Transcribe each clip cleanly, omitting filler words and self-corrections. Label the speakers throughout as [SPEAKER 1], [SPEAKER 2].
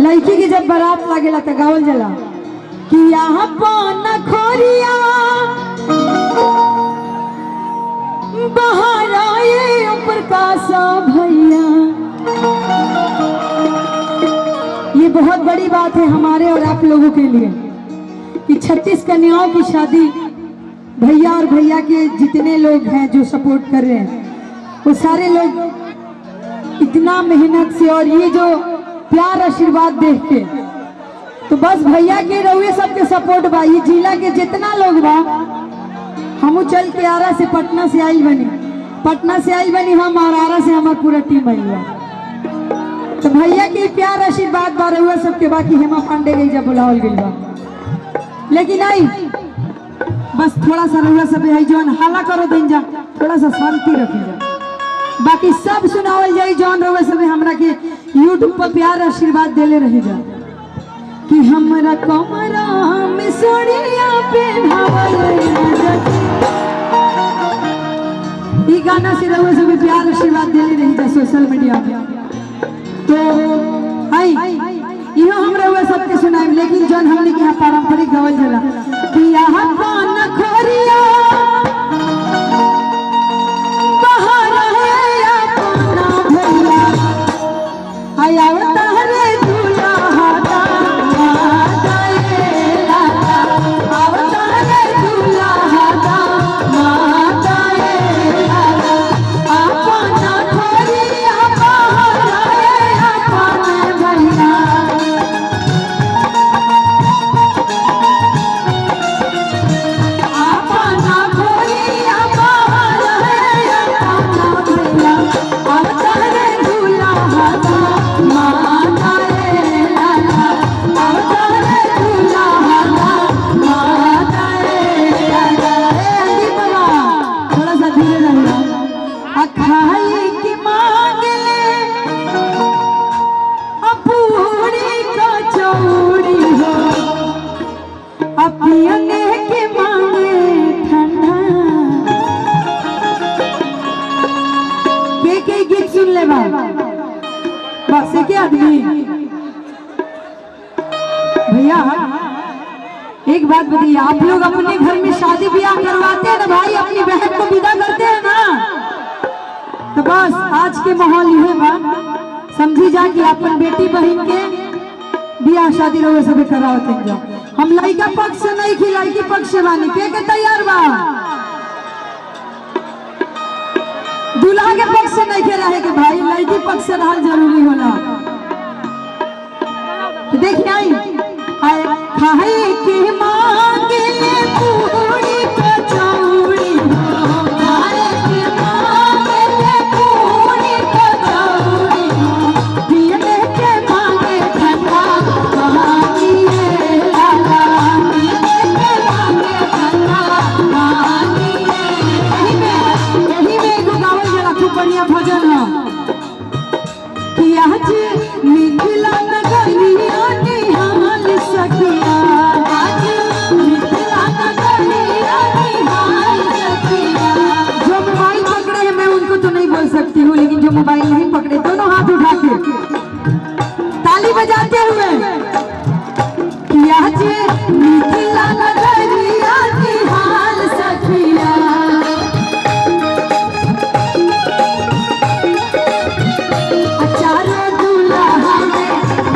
[SPEAKER 1] लड़की की जब बारात लागेला तो गावल जला कि यहाँ पान खोरिया बाहर आए ऊपर कासा भैया। ये बहुत बड़ी बात है हमारे और आप लोगों के लिए कि 36 कन्याओं की शादी भैया और भैया के जितने लोग हैं जो सपोर्ट कर रहे हैं वो सारे लोग इतना मेहनत से और ये जो प्यार आशीर्वाद देख के तो बस भैया के रहुए सबके सपोर्ट बा। ये जिला के जितना लोग बा हम चल के आरा से पटना से आई बनी, पटना से आई बनी हम और आरा से हमारा पूरा टीम आई बा। तो भैया के प्यार आशीर्वाद बा रहुआ सबके बाकी हेमा पांडे गई जब बुलावल गई बा लेकिन आई बस थोड़ा सा रहुआ सब है जौन हाला करो दिन जा थोड़ा सा शांति रखी जा बाकी सब सुनावल जाई जौन रहुआ सब हमरा के यूट्यूब पर प्यार आशीर्वाद देले रही जा कि हमरा कमरा में सोनिया पे ई गाना से रहुआ सब प्यार आशीर्वाद देले रही जा सोशल मीडिया पे। तो आई इहो हम रहुआ सबके सुनाए लेकिन जौन हमने के यहाँ पारंपरिक गावल जला कि यहाँ पान खोरिया बाहर है अपना भैया आई आवता रे दूल्हा दादा ये लाला आवता रे दूल्हा दादा ये लाला अपना खोरिया बाहर है अपना भैया। बस एक आदमी भैया एक बात बताइए आप लोग अपने घर में शादी ब्याह करवाते हैं ना भाई अपनी बहन को विदा करते हैं ना तो बस आज के माहौल ये बा समझी जा कि अपन बेटी बहन के ब्याह शादी रहो सब करावते जा। हम लड़का पक्ष से नहीं की लड़की पक्ष से बानी के तैयार बा दूल्हा के पक्ष से नहीं रहे के भाई लड़की पक्ष से रहल जरूरी होला। देखिए आई खाए के मांगे पूरी कचौड़ी खाए के मांगे पूरी कचौड़ी पीने के मांगे ठंडा पानी लाला पीने के मांगे ठंडा पानी यही में गावल जला खूब बढ़िया भजन है कि आज मिथिला नगरिया निहाल सखिया आज मिथिला नगरिया निहाल सखिया। जो मोबाइल पकड़े हैं मैं उनको तो नहीं बोल सकती हूँ लेकिन जो मोबाइल नहीं पकड़े दोनों हाथ उठा के ताली बजाते हुए कि आज मिथिला नगरिया निहाल सखिया। चारों दूल्हा में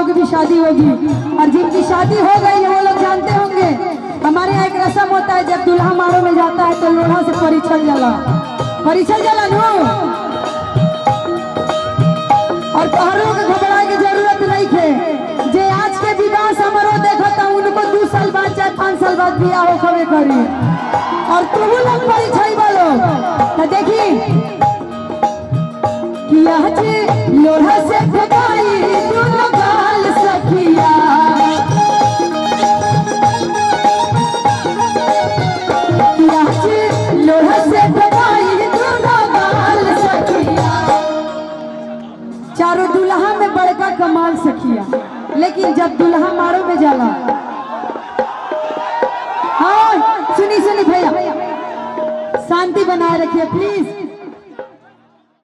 [SPEAKER 1] की भी शादी होगी, और जिनकी शादी हो गई है वो लोग जानते होंगे हमारे यहाँ एक रस्म होता है, जब दुल्हा मारो में जाता है तो लोढ़ा से परिछल जाला नो। और तोहरों के घबराए की जरूरत नहीं है, जे आज के विवाह समारोह देखो तो उनको 2 साल बाद चाहे 5 साल बाद बिया हो खबे करी, और तुम लोग परिछल बोलो तो देखी कि आज लोढ़ा से ठोकाई दोनों गाल सखिया, लोढ़ा से ठोकाई दोनों गाल सखिया। चारों दुल्हा में बड़का कमाल सखिया, लेकिन जब दुल्हा मारो में जाला, हाँ सुनी भैया, शांति बनाए रखिए प्लीज।